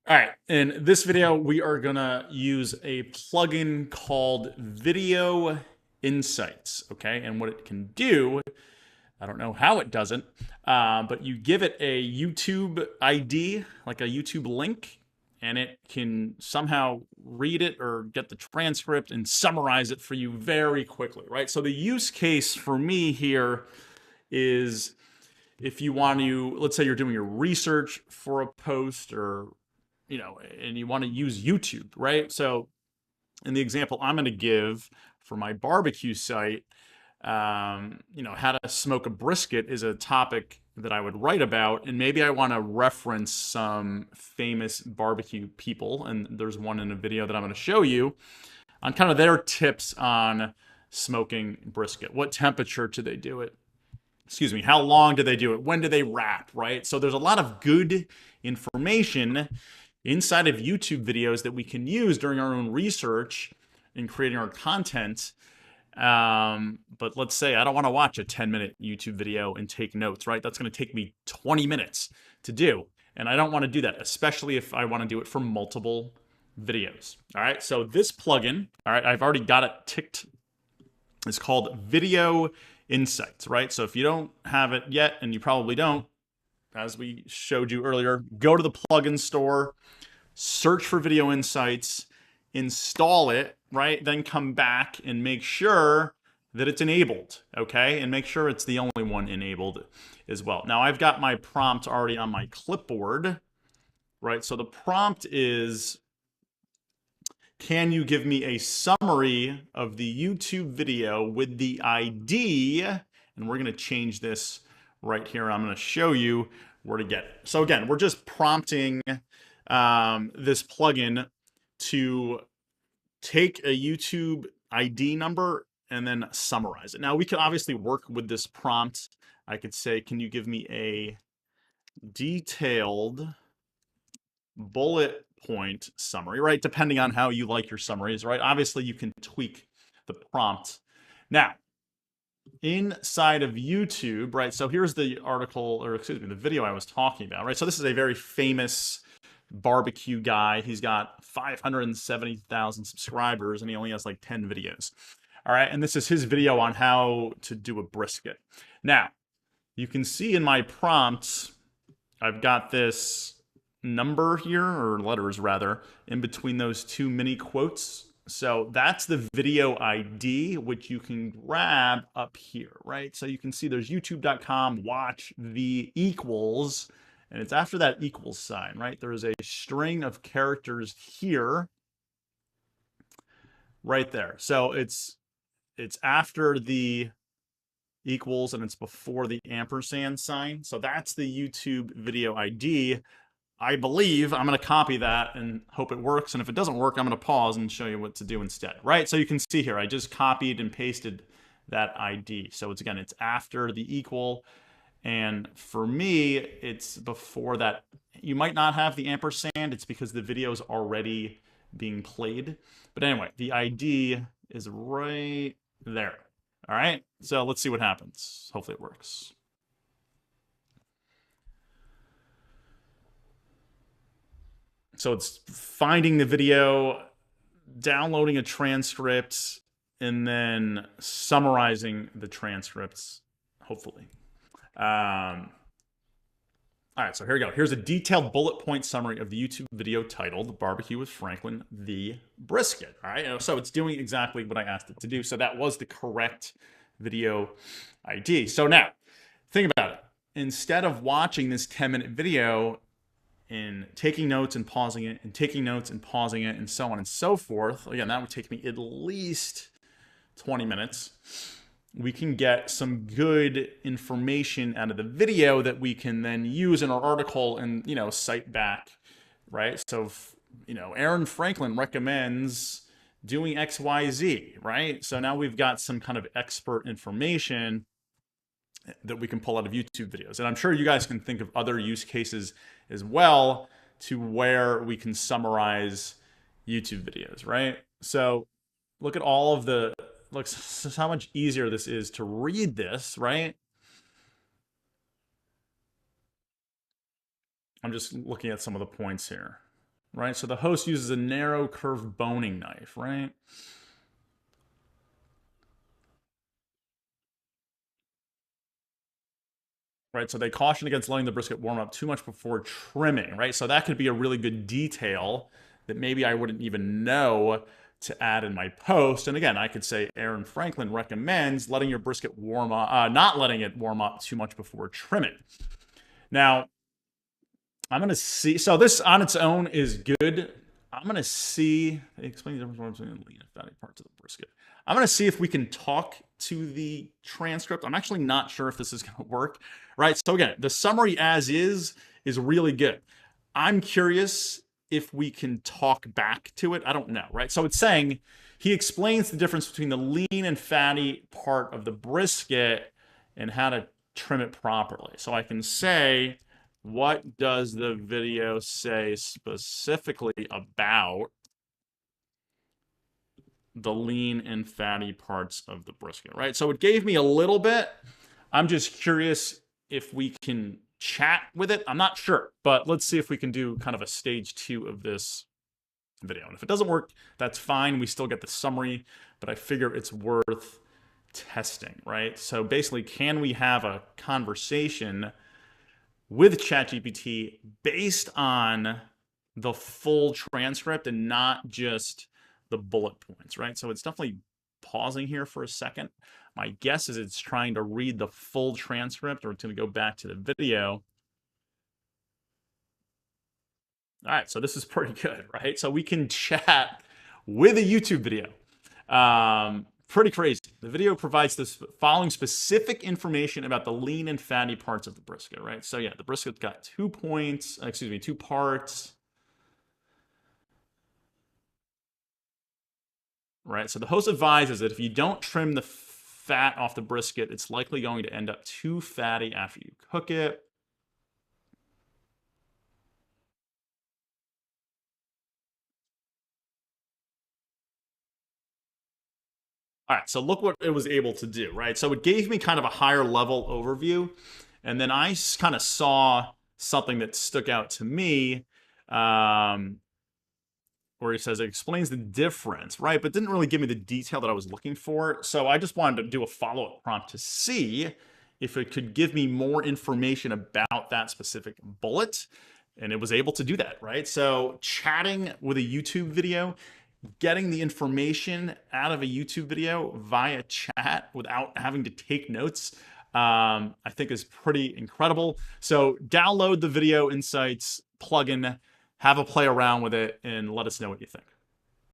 All right, in this video, we are gonna use a plugin called Video Insights, okay? And what it can do, I don't know how it doesn't, but you give it a YouTube ID, like a YouTube link, and it can somehow read it or get the transcript and summarize it for you very quickly, right? So the use case for me here is if you want to, let's say you're doing your research for a post or and you want to use YouTube, right? So in the example I'm going to give for my barbecue site, how to smoke a brisket is a topic that I would write about, and maybe I want to reference some famous barbecue people, and there's one in a video that I'm going to show you on kind of their tips on smoking brisket. What temperature do they do it? Excuse me, how long do they do it? When do they wrap, right? So there's a lot of good information inside of YouTube videos that we can use during our own research in creating our content. But let's say I don't want to watch a 10-minute YouTube video and take notes, right? That's going to take me 20 minutes to do. And I don't want to do that, especially if I want to do it for multiple videos. All right, so this plugin, all right, I've already got it ticked. It's called Video Insights, right? So if you don't have it yet, and you probably don't, as we showed you earlier, go to the plugin store, search for Video Insights, install it, right? Then come back and make sure that it's enabled, okay? And make sure it's the only one enabled as well. Now, I've got my prompt already on my clipboard, right? So the prompt is, can you give me a summary of the YouTube video with the ID? And we're going to change this right here. I'm going to show you where to get it. So again, we're just prompting this plugin to take a YouTube ID number and then summarize it. Now, we could obviously work with this prompt. I could say, can you give me a detailed bullet point summary, right? Depending on how you like your summaries, right? Obviously, you can tweak the prompt. Now, inside of YouTube, right? So here's the article, or excuse me, the video I was talking about, right? So this is a very famous barbecue guy. He's got 570,000 subscribers, and he only has like 10 videos. All right, and this is his video on how to do a brisket. Now, you can see in my prompts, I've got this number here, or letters rather, in between those two mini quotes. So that's the video ID, which you can grab up here, right? So you can see there's youtube.com watch v equals, and it's after that equals sign, right? There is a string of characters here, right there. So it's after the equals and it's before the ampersand sign. So that's the YouTube video ID. I believe I'm going to copy that and hope it works. And if it doesn't work, I'm going to pause and show you what to do instead, right? So you can see here, I just copied and pasted that ID. So it's, again, it's after the equal. And for me, it's before that. You might not have the ampersand. It's because the video is already being played. But anyway, the ID is right there. All right, so let's see what happens. Hopefully it works. So it's finding the video, downloading a transcript, and then summarizing the transcripts, hopefully. All right, so here we go. Here's a detailed bullet point summary of the YouTube video titled Barbecue with Franklin the Brisket. All right, so it's doing exactly what I asked it to do. So that was the correct video ID. So now, think about it. Instead of watching this 10-minute video and taking notes and pausing it, and taking notes and pausing it, and so on and so forth, again, that would take me at least 20 minutes. We can get some good information out of the video that we can then use in our article and, cite back, right? So, Aaron Franklin recommends doing XYZ, right? So now we've got some kind of expert information that we can pull out of YouTube videos. And I'm sure you guys can think of other use cases as well to where we can summarize YouTube videos, right? So look at all of the, look how much easier this is to read this, right? I'm just looking at some of the points here. right? So the host uses a narrow curved boning knife, right? Right, so they caution against letting the brisket warm up too much before trimming, right? So that could be a really good detail that maybe I wouldn't even know to add in my post. And again, I could say Aaron Franklin recommends letting your brisket warm up, not letting it warm up too much before trimming. Now, I'm gonna see. So this on its own is good. I'm gonna see. Explain the difference between the lean and fatty parts of the brisket. I'm gonna see if we can talk to the transcript. I'm actually not sure if this is gonna work. Right. So again, the summary as is really good. I'm curious if we can talk back to it. I don't know. Right. So it's saying he explains the difference between the lean and fatty part of the brisket and how to trim it properly. So I can say, what does the video say specifically about the lean and fatty parts of the brisket, right? So it gave me a little bit. I'm just curious if we can chat with it. I'm not sure, but let's see if we can do kind of a stage 2 of this video. And if it doesn't work, that's fine. We still get the summary, but I figure it's worth testing, right? So basically, can we have a conversation with ChatGPT based on the full transcript and not just the bullet points, right? So it's definitely pausing here for a second. My guess is it's trying to read the full transcript, or it's going to go back to the video. All right, so this is pretty good, right? So we can chat with a YouTube video. Pretty crazy. The video provides this following specific information about the lean and fatty parts of the brisket, right? So yeah, the brisket's got 2 parts, right? So the host advises that if you don't trim the fat off the brisket, it's likely going to end up too fatty after you cook it. All right, so look what it was able to do, right? So it gave me kind of a higher level overview, and then I kind of saw something that stuck out to me, where he says it explains the difference, right? But didn't really give me the detail that I was looking for. So I just wanted to do a follow-up prompt to see if it could give me more information about that specific bullet. And it was able to do that, right? So chatting with a YouTube video, getting the information out of a YouTube video via chat without having to take notes, I think is pretty incredible. So download the Video Insights plugin, have a play around with it, and let us know what you think.